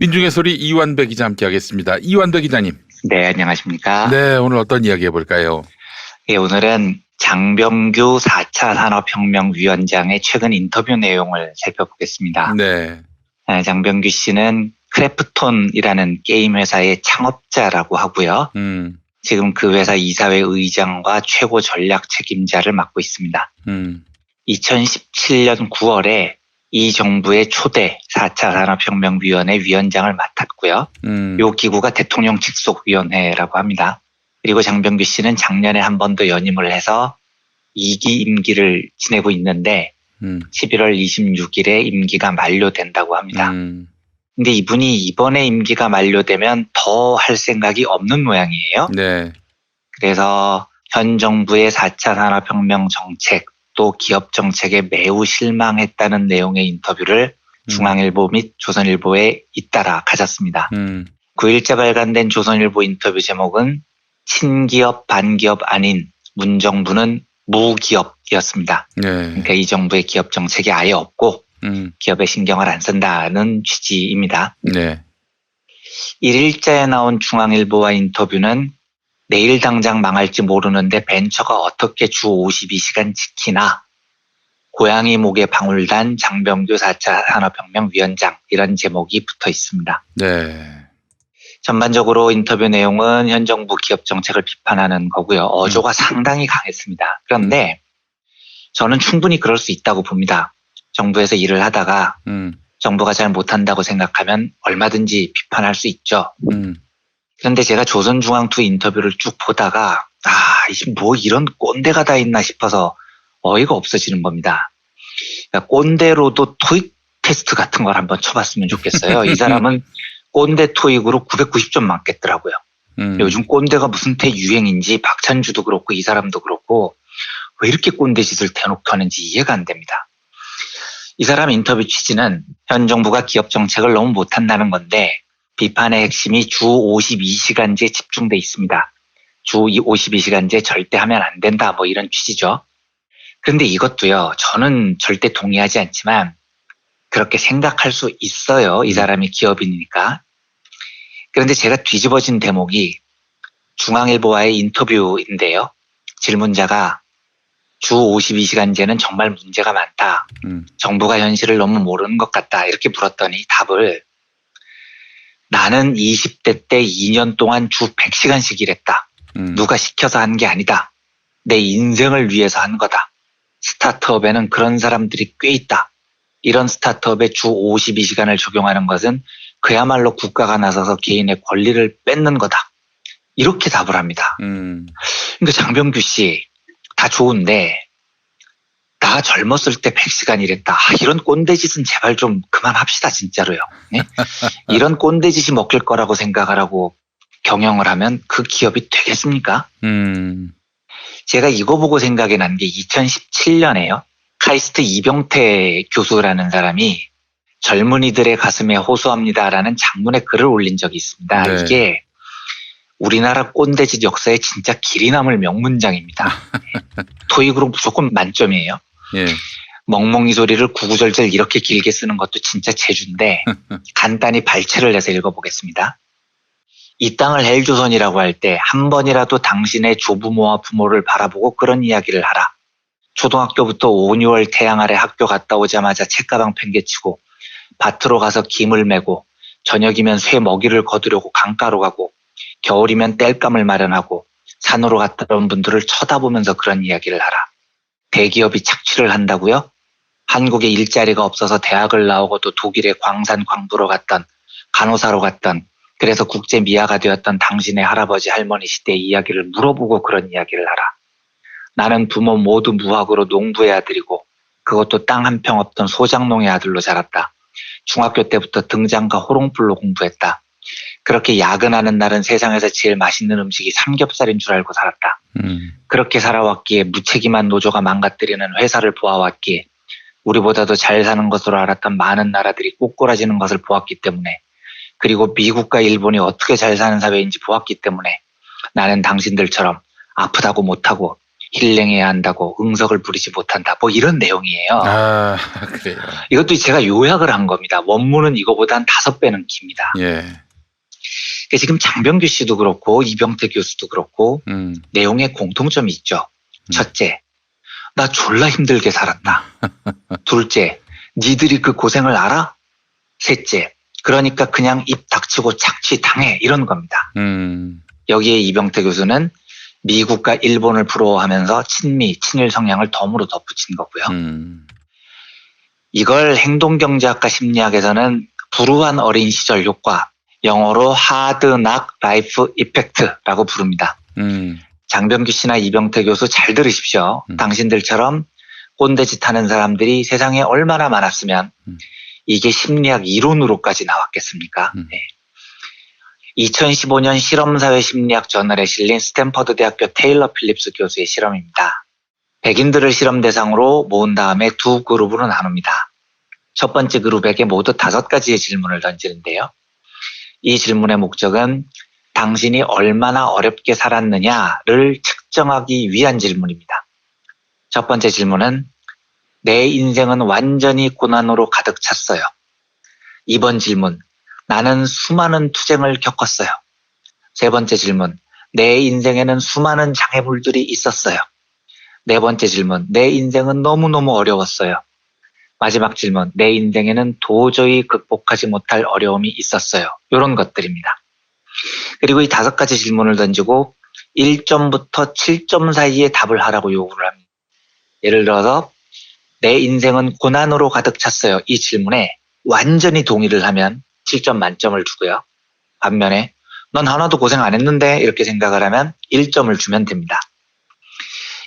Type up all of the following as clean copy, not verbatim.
민중의 소리 이완배 기자 함께하겠습니다. 이완배 기자님. 네, 안녕하십니까. 네, 오늘 어떤 이야기 해볼까요? 예, 오늘은 장병규 4차 산업혁명위원장의 최근 인터뷰 내용을 살펴보겠습니다. 네. 장병규 씨는 크래프톤이라는 게임 회사의 창업자라고 하고요. 지금 그 회사 이사회 의장과 최고 전략 책임자를 맡고 있습니다. 2017년 9월에 이 정부의 초대 4차 산업혁명위원회 위원장을 맡았고요. 이 기구가 대통령 직속위원회라고 합니다. 그리고 장병규 씨는 작년에 한 번 더 연임을 해서 2기 임기를 지내고 있는데 11월 26일에 임기가 만료된다고 합니다. 근데 이분이 이번에 임기가 만료되면 더 할 생각이 없는 모양이에요. 네. 그래서 현 정부의 4차 산업혁명 정책 또 기업 정책에 매우 실망했다는 내용의 인터뷰를 중앙일보 및 조선일보에 잇따라 가졌습니다. 9일자 발간된 조선일보 인터뷰 제목은 친기업 반기업 아닌 문정부는 무기업이었습니다. 네. 그러니까 이 정부의 기업 정책이 아예 없고 기업에 신경을 안 쓴다는 취지입니다. 네. 1일자에 나온 중앙일보와 인터뷰는 내일 당장 망할지 모르는데 벤처가 어떻게 주 52시간 지키나, 고양이 목에 방울 단 장병규 4차 산업혁명 위원장, 이런 제목이 붙어 있습니다. 네. 전반적으로 인터뷰 내용은 현 정부 기업 정책을 비판하는 거고요. 어조가 상당히 강했습니다. 그런데 저는 충분히 그럴 수 있다고 봅니다. 정부에서 일을 하다가 정부가 잘 못한다고 생각하면 얼마든지 비판할 수 있죠. 그런데 제가 조선중앙투 인터뷰를 쭉 보다가 뭐 이런 꼰대가 다 있나 싶어서 어이가 없어지는 겁니다. 그러니까 꼰대로도 토익 테스트 같은 걸 한번 쳐봤으면 좋겠어요. 이 사람은 꼰대 토익으로 990점 맞겠더라고요. 요즘 꼰대가 무슨 대유행인지 박찬주도 그렇고 이 사람도 그렇고 왜 이렇게 꼰대 짓을 대놓고 하는지 이해가 안 됩니다. 이 사람 인터뷰 취지는 현 정부가 기업 정책을 너무 못한다는 건데 비판의 핵심이 주 52시간제에 집중돼 있습니다. 주 52시간제 절대 하면 안 된다, 뭐 이런 취지죠. 그런데 이것도요, 저는 절대 동의하지 않지만 그렇게 생각할 수 있어요. 이 사람이 기업인이니까. 그런데 제가 뒤집어진 대목이 중앙일보와의 인터뷰인데요. 질문자가 주 52시간제는 정말 문제가 많다. 정부가 현실을 너무 모르는 것 같다. 이렇게 물었더니 답을 나는 20대 때 2년 동안 주 100시간씩 일했다. 누가 시켜서 한 게 아니다. 내 인생을 위해서 한 거다. 스타트업에는 그런 사람들이 꽤 있다. 이런 스타트업에 주 52시간을 적용하는 것은 그야말로 국가가 나서서 개인의 권리를 뺏는 거다. 이렇게 답을 합니다. 그러니까 장병규 씨, 다 좋은데 나 젊었을 때 100시간 일했다. 이런 꼰대짓은 제발 좀 그만합시다, 진짜로요. 네? 이런 꼰대짓이 먹힐 거라고 생각하라고 경영을 하면 그 기업이 되겠습니까? 제가 이거 보고 생각이 난 게 2017년에요. 카이스트 이병태 교수라는 사람이 젊은이들의 가슴에 호소합니다라는 장문의 글을 올린 적이 있습니다. 네. 이게 우리나라 꼰대짓 역사에 진짜 길이 남을 명문장입니다. 토익으로 무조건 만점이에요. 예. 멍멍이 소리를 구구절절 이렇게 길게 쓰는 것도 진짜 재주인데 간단히 발췌를 해서 읽어보겠습니다. 이 땅을 헬조선이라고 할 때 한 번이라도 당신의 조부모와 부모를 바라보고 그런 이야기를 하라. 초등학교부터 5, 6월 태양 아래 학교 갔다 오자마자 책가방 팽개치고 밭으로 가서 김을 메고 저녁이면 쇠 먹이를 거두려고 강가로 가고 겨울이면 땔감을 마련하고 산으로 갔다 온 분들을 쳐다보면서 그런 이야기를 하라. 대기업이 착취를 한다고요? 한국에 일자리가 없어서 대학을 나오고도 독일에 광산 광부로 갔던 간호사로 갔던 그래서 국제 미아가 되었던 당신의 할아버지 할머니 시대의 이야기를 물어보고 그런 이야기를 하라. 나는 부모 모두 무학으로 농부의 아들이고 그것도 땅 한 평 없던 소장농의 아들로 자랐다. 중학교 때부터 등장과 호롱불로 공부했다. 그렇게 야근하는 날은 세상에서 제일 맛있는 음식이 삼겹살인 줄 알고 살았다. 그렇게 살아왔기에 무책임한 노조가 망가뜨리는 회사를 보아왔기에 우리보다도 잘 사는 것으로 알았던 많은 나라들이 꼬꾸라지는 것을 보았기 때문에 그리고 미국과 일본이 어떻게 잘 사는 사회인지 보았기 때문에 나는 당신들처럼 아프다고 못하고 힐링해야 한다고 응석을 부리지 못한다. 뭐 이런 내용이에요. 아, 그래요. 이것도 제가 요약을 한 겁니다. 원문은 이거보다 한 5배는 깁니다. 예. 그러니까 지금 장병규 씨도 그렇고 이병태 교수도 그렇고 내용에 공통점이 있죠. 첫째, 나 졸라 힘들게 살았다. 둘째, 니들이 그 고생을 알아? 셋째, 그러니까 그냥 입 닥치고 착취당해 이런 겁니다. 여기에 이병태 교수는 미국과 일본을 부러워하면서 친미, 친일 성향을 덤으로 덧붙인 거고요. 이걸 행동경제학과 심리학에서는 불우한 어린 시절 효과, 영어로 하드 낙 라이프 이펙트라고 부릅니다. 장병규 씨나 이병태 교수 잘 들으십시오. 당신들처럼 꼰대짓 하는 사람들이 세상에 얼마나 많았으면 이게 심리학 이론으로까지 나왔겠습니까? 네. 2015년 실험사회 심리학 저널에 실린 스탠퍼드 대학교 테일러 필립스 교수의 실험입니다. 백인들을 실험 대상으로 모은 다음에 두 그룹으로 나눕니다. 첫 번째 그룹에게 모두 5가지의 질문을 던지는데요. 이 질문의 목적은 당신이 얼마나 어렵게 살았느냐를 측정하기 위한 질문입니다. 첫 번째 질문은 내 인생은 완전히 고난으로 가득 찼어요. 2번 질문, 나는 수많은 투쟁을 겪었어요. 세 번째 질문, 내 인생에는 수많은 장애물들이 있었어요. 네 번째 질문, 내 인생은 너무너무 어려웠어요. 마지막 질문, 내 인생에는 도저히 극복하지 못할 어려움이 있었어요. 이런 것들입니다. 그리고 이 5가지 질문을 던지고 1점부터 7점 사이에 답을 하라고 요구를 합니다. 예를 들어서 내 인생은 고난으로 가득 찼어요. 이 질문에 완전히 동의를 하면 7점 만점을 주고요. 반면에 넌 하나도 고생 안 했는데 이렇게 생각을 하면 1점을 주면 됩니다.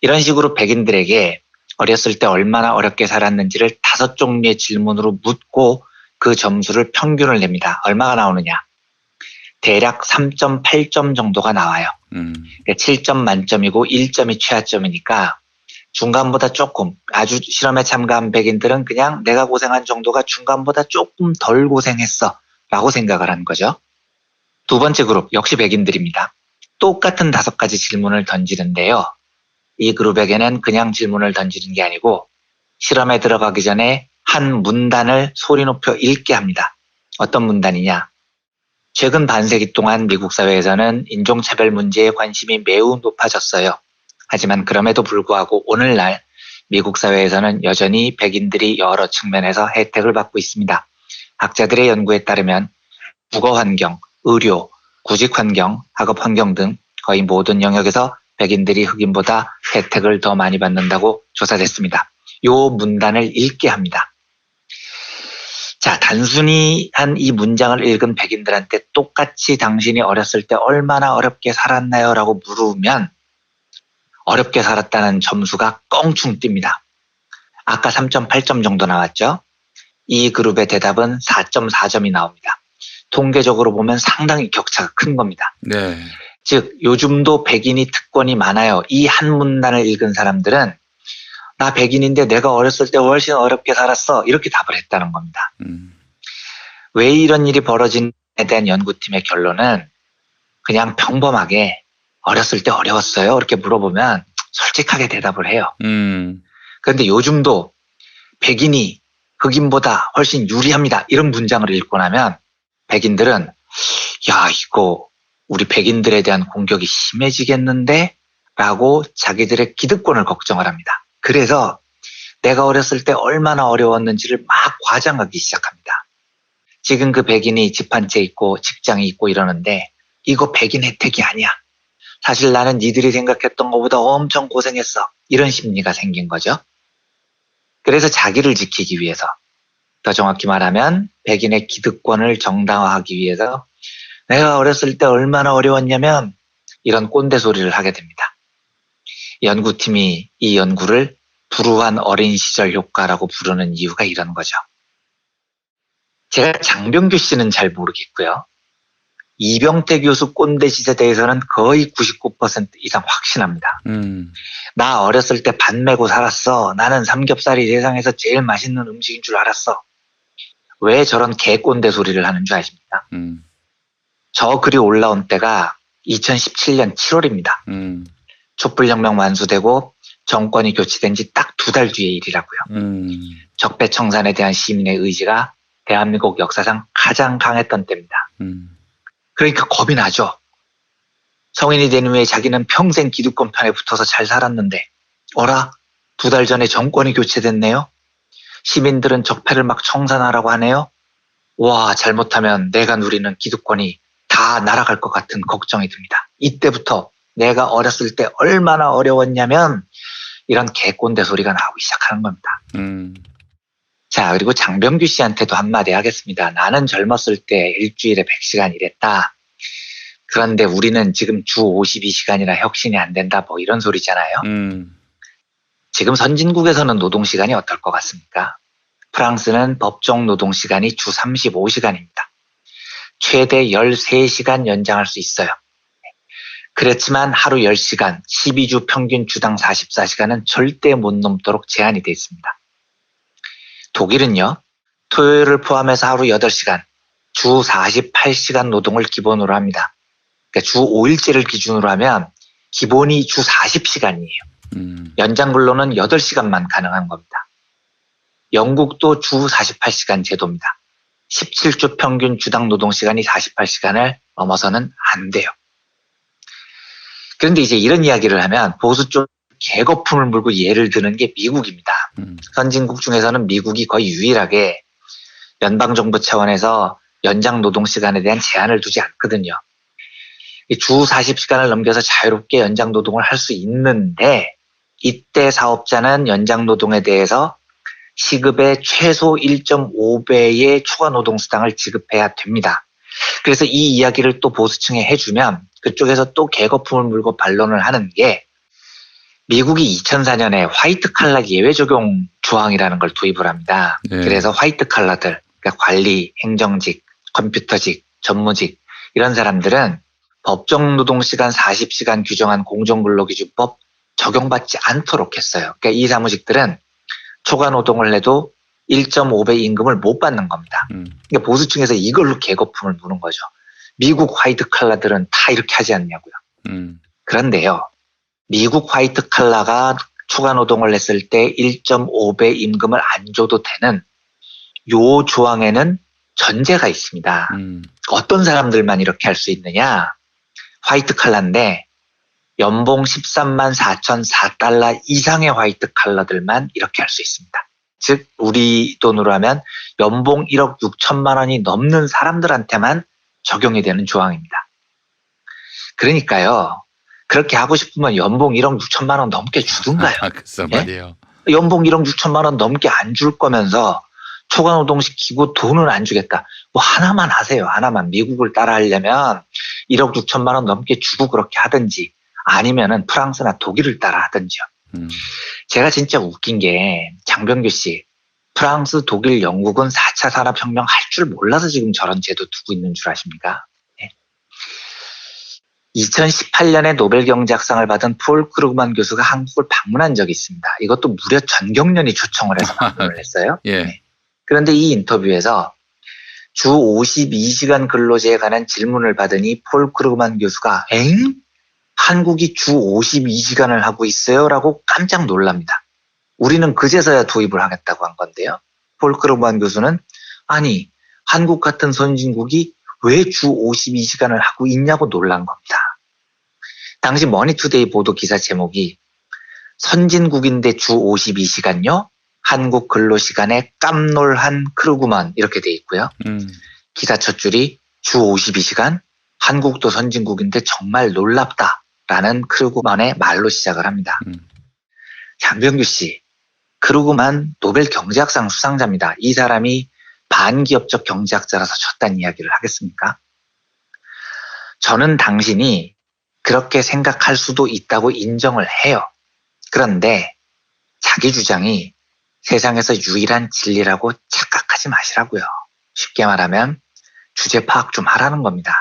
이런 식으로 백인들에게 어렸을 때 얼마나 어렵게 살았는지를 5종류의 질문으로 묻고 그 점수를 평균을 냅니다. 얼마가 나오느냐? 대략 3.8점 정도가 나와요. 7점 만점이고 1점이 최하점이니까 중간보다 조금, 아주 실험에 참가한 백인들은 그냥 내가 고생한 정도가 중간보다 조금 덜 고생했어 라고 생각을 한 거죠. 두 번째 그룹, 역시 백인들입니다. 똑같은 5가지 질문을 던지는데요. 이 그룹에게는 그냥 질문을 던지는 게 아니고 실험에 들어가기 전에 한 문단을 소리 높여 읽게 합니다. 어떤 문단이냐? 최근 반세기 동안 미국 사회에서는 인종차별 문제에 관심이 매우 높아졌어요. 하지만 그럼에도 불구하고 오늘날 미국 사회에서는 여전히 백인들이 여러 측면에서 혜택을 받고 있습니다. 학자들의 연구에 따르면 주거 환경, 의료, 구직 환경, 학업 환경 등 거의 모든 영역에서 백인들이 흑인보다 혜택을 더 많이 받는다고 조사됐습니다. 이 문단을 읽게 합니다. 자, 단순히 한 이 문장을 읽은 백인들한테 똑같이 당신이 어렸을 때 얼마나 어렵게 살았나요? 라고 물으면 어렵게 살았다는 점수가 껑충 뜁니다. 아까 3.8점 정도 나왔죠? 이 그룹의 대답은 4.4점이 나옵니다. 통계적으로 보면 상당히 격차가 큰 겁니다. 네. 즉 요즘도 백인이 특권이 많아요. 이 한 문단을 읽은 사람들은 나 백인인데 내가 어렸을 때 훨씬 어렵게 살았어. 이렇게 답을 했다는 겁니다. 왜 이런 일이 벌어진에 대한 연구팀의 결론은 그냥 평범하게 어렸을 때 어려웠어요. 이렇게 물어보면 솔직하게 대답을 해요. 그런데 요즘도 백인이 흑인보다 훨씬 유리합니다. 이런 문장을 읽고 나면 백인들은 야, 이거 우리 백인들에 대한 공격이 심해지겠는데? 라고 자기들의 기득권을 걱정을 합니다. 그래서 내가 어렸을 때 얼마나 어려웠는지를 막 과장하기 시작합니다. 지금 그 백인이 집 한 채 있고 직장이 있고 이러는데 이거 백인 혜택이 아니야. 사실 나는 니들이 생각했던 것보다 엄청 고생했어. 이런 심리가 생긴 거죠. 그래서 자기를 지키기 위해서, 더 정확히 말하면 백인의 기득권을 정당화하기 위해서 내가 어렸을 때 얼마나 어려웠냐면 이런 꼰대 소리를 하게 됩니다. 연구팀이 이 연구를 불우한 어린 시절 효과라고 부르는 이유가 이런 거죠. 제가 장병규 씨는 잘 모르겠고요. 이병태 교수 꼰대 짓에 대해서는 거의 99% 이상 확신합니다. 나 어렸을 때 반 메고 살았어. 나는 삼겹살이 세상에서 제일 맛있는 음식인 줄 알았어. 왜 저런 개꼰대 소리를 하는 줄 아십니까? 저 글이 올라온 때가 2017년 7월입니다. 촛불혁명 완수되고 정권이 교체된 지 딱 2달 뒤의 일이라고요. 적폐청산에 대한 시민의 의지가 대한민국 역사상 가장 강했던 때입니다. 그러니까 겁이 나죠. 성인이 된 후에 자기는 평생 기득권 편에 붙어서 잘 살았는데 어라? 2달 전에 정권이 교체됐네요. 시민들은 적폐를 막 청산하라고 하네요. 와, 잘못하면 내가 누리는 기득권이 다 날아갈 것 같은 걱정이 듭니다. 이때부터 내가 어렸을 때 얼마나 어려웠냐면 이런 개꼰대 소리가 나오기 시작하는 겁니다. 자, 그리고 장병규 씨한테도 한마디 하겠습니다. 나는 젊었을 때 일주일에 100시간 일했다. 그런데 우리는 지금 주 52시간이나 혁신이 안 된다. 뭐 이런 소리잖아요. 지금 선진국에서는 노동시간이 어떨 것 같습니까? 프랑스는 법정 노동시간이 주 35시간입니다. 최대 13시간 연장할 수 있어요. 그렇지만 하루 10시간, 12주 평균 주당 44시간은 절대 못 넘도록 제한이 되어 있습니다. 독일은요, 토요일을 포함해서 하루 8시간, 주 48시간 노동을 기본으로 합니다. 그러니까 주 5일제를 기준으로 하면 기본이 주 40시간이에요. 연장 근로는 8시간만 가능한 겁니다. 영국도 주 48시간 제도입니다. 17주 평균 주당 노동시간이 48시간을 넘어서는 안 돼요. 그런데 이제 이런 이야기를 하면 보수 쪽 개거품을 물고 예를 드는 게 미국입니다. 선진국 중에서는 미국이 거의 유일하게 연방정부 차원에서 연장 노동시간에 대한 제한을 두지 않거든요. 주 40시간을 넘겨서 자유롭게 연장 노동을 할 수 있는데 이때 사업자는 연장 노동에 대해서 시급의 최소 1.5배의 추가 노동수당을 지급해야 됩니다. 그래서 이 이야기를 또 보수층에 해주면 그쪽에서 또 개거품을 물고 반론을 하는 게 미국이 2004년에 화이트 칼라 예외 적용 조항이라는 걸 도입을 합니다. 네. 그래서 화이트 칼라들, 그러니까 관리, 행정직, 컴퓨터직, 전무직 이런 사람들은 법정 노동시간 40시간 규정한 공정근로기준법 적용받지 않도록 했어요. 그러니까 이 사무직들은 초과 노동을 해도 1.5배 임금을 못 받는 겁니다. 그러니까 보수층에서 이걸로 개거품을 무는 거죠. 미국 화이트 칼라들은 다 이렇게 하지 않냐고요. 그런데요, 미국 화이트 칼라가 초과 노동을 했을 때 1.5배 임금을 안 줘도 되는 요 조항에는 전제가 있습니다. 어떤 사람들만 이렇게 할 수 있느냐? 화이트 칼라인데 연봉 13만 4,004달러 이상의 화이트 칼라들만 이렇게 할 수 있습니다. 즉 우리 돈으로 하면 연봉 1억 6천만 원이 넘는 사람들한테만 적용이 되는 조항입니다. 그러니까요, 그렇게 하고 싶으면 연봉 1억 6천만 원 넘게 주든가요. 글쎄 말이에요. 연봉 1억 6천만 원 넘게 안 줄 거면서 초과 노동시키고 돈은 안 주겠다. 뭐 하나만 하세요. 하나만. 미국을 따라 하려면 1억 6천만 원 넘게 주고 그렇게 하든지 아니면은 프랑스나 독일을 따라 하든지요. 제가 진짜 웃긴 게 장병규 씨, 프랑스, 독일, 영국은 4차 산업혁명 할 줄 몰라서 지금 저런 제도 두고 있는 줄 아십니까? 네. 2018년에 노벨 경제학상을 받은 폴 크루그만 교수가 한국을 방문한 적이 있습니다. 이것도 무려 전경련이 초청을 해서 방문을 했어요. 예. 네. 그런데 이 인터뷰에서 주 52시간 근로제에 관한 질문을 받으니 폴 크루그만 교수가 엥? 한국이 주 52시간을 하고 있어요? 라고 깜짝 놀랍니다. 우리는 그제서야 도입을 하겠다고 한 건데요. 폴 크루그만 교수는 아니, 한국 같은 선진국이 왜 주 52시간을 하고 있냐고 놀란 겁니다. 당시 머니투데이 보도 기사 제목이 선진국인데 주 52시간요? 한국 근로시간에 깜놀한 크루그만 이렇게 돼 있고요. 기사 첫 줄이 주 52시간? 한국도 선진국인데 정말 놀랍다 라는 크루그만의 말로 시작을 합니다. 장병규 씨, 크루그만 노벨 경제학상 수상자입니다. 이 사람이 반기업적 경제학자라서 졌다는 이야기를 하겠습니까? 저는 당신이 그렇게 생각할 수도 있다고 인정을 해요. 그런데 자기 주장이 세상에서 유일한 진리라고 착각하지 마시라고요. 쉽게 말하면 주제 파악 좀 하라는 겁니다.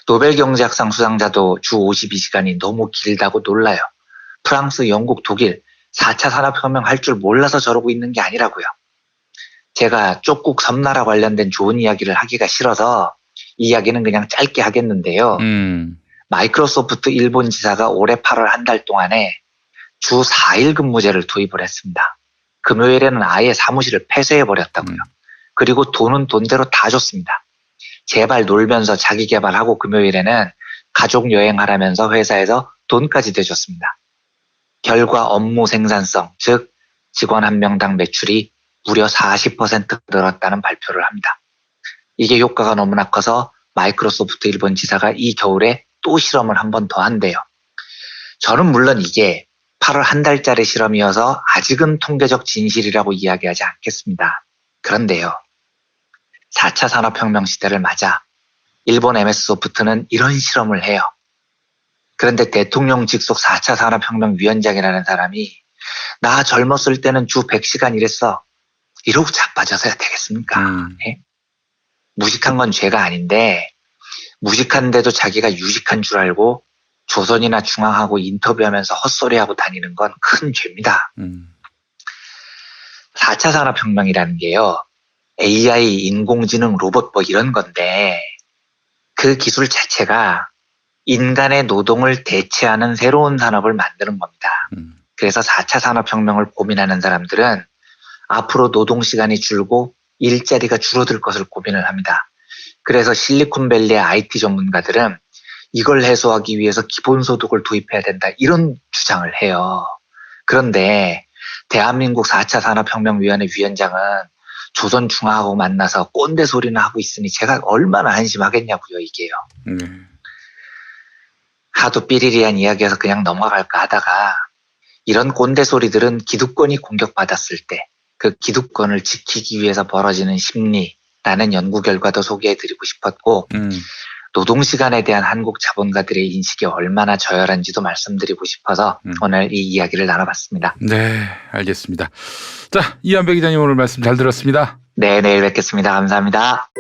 노벨 경제학상 수상자도 주 52시간이 너무 길다고 놀라요. 프랑스, 영국, 독일 4차 산업혁명 할 줄 몰라서 저러고 있는 게 아니라고요. 제가 쪽국 섬나라 관련된 좋은 이야기를 하기가 싫어서 이 이야기는 그냥 짧게 하겠는데요. 마이크로소프트 일본 지사가 올해 8월 한 달 동안에 주 4일 근무제를 도입을 했습니다. 금요일에는 아예 사무실을 폐쇄해버렸다고요. 그리고 돈은 돈대로 다 줬습니다. 제발 놀면서 자기 개발하고 금요일에는 가족 여행하라면서 회사에서 돈까지 대줬습니다. 결과 업무 생산성, 즉 직원 한 명당 매출이 무려 40% 늘었다는 발표를 합니다. 이게 효과가 너무나 커서 마이크로소프트 일본 지사가 이 겨울에 또 실험을 한 번 더 한대요. 저는 물론 이게 8월 한 달짜리 실험이어서 아직은 통계적 진실이라고 이야기하지 않겠습니다. 그런데요. 4차 산업혁명 시대를 맞아 일본 MS소프트는 이런 실험을 해요. 그런데 대통령 직속 4차 산업혁명 위원장이라는 사람이 나 젊었을 때는 주 100시간 일했어. 이러고 자빠져서야 되겠습니까? 네? 무식한 건 죄가 아닌데 무식한데도 자기가 유식한 줄 알고 조선이나 중앙하고 인터뷰하면서 헛소리하고 다니는 건 큰 죄입니다. 4차 산업혁명이라는 게요. AI, 인공지능, 로봇 뭐 이런 건데 그 기술 자체가 인간의 노동을 대체하는 새로운 산업을 만드는 겁니다. 그래서 4차 산업혁명을 고민하는 사람들은 앞으로 노동시간이 줄고 일자리가 줄어들 것을 고민을 합니다. 그래서 실리콘밸리의 IT 전문가들은 이걸 해소하기 위해서 기본소득을 도입해야 된다 이런 주장을 해요. 그런데 대한민국 4차 산업혁명위원회 위원장은 조선중앙하고 만나서 꼰대 소리나 하고 있으니 제가 얼마나 한심하겠냐고요 이게요. 하도 삐리리한 이야기여서 그냥 넘어갈까 하다가 이런 꼰대 소리들은 기득권이 공격받았을 때 그 기득권을 지키기 위해서 벌어지는 심리라는 연구 결과도 소개해드리고 싶었고 노동시간에 대한 한국 자본가들의 인식이 얼마나 저열한지도 말씀드리고 싶어서 오늘 이 이야기를 나눠봤습니다. 네, 알겠습니다. 자, 이완배 기자님 오늘 말씀 잘 들었습니다. 네, 내일 뵙겠습니다. 감사합니다.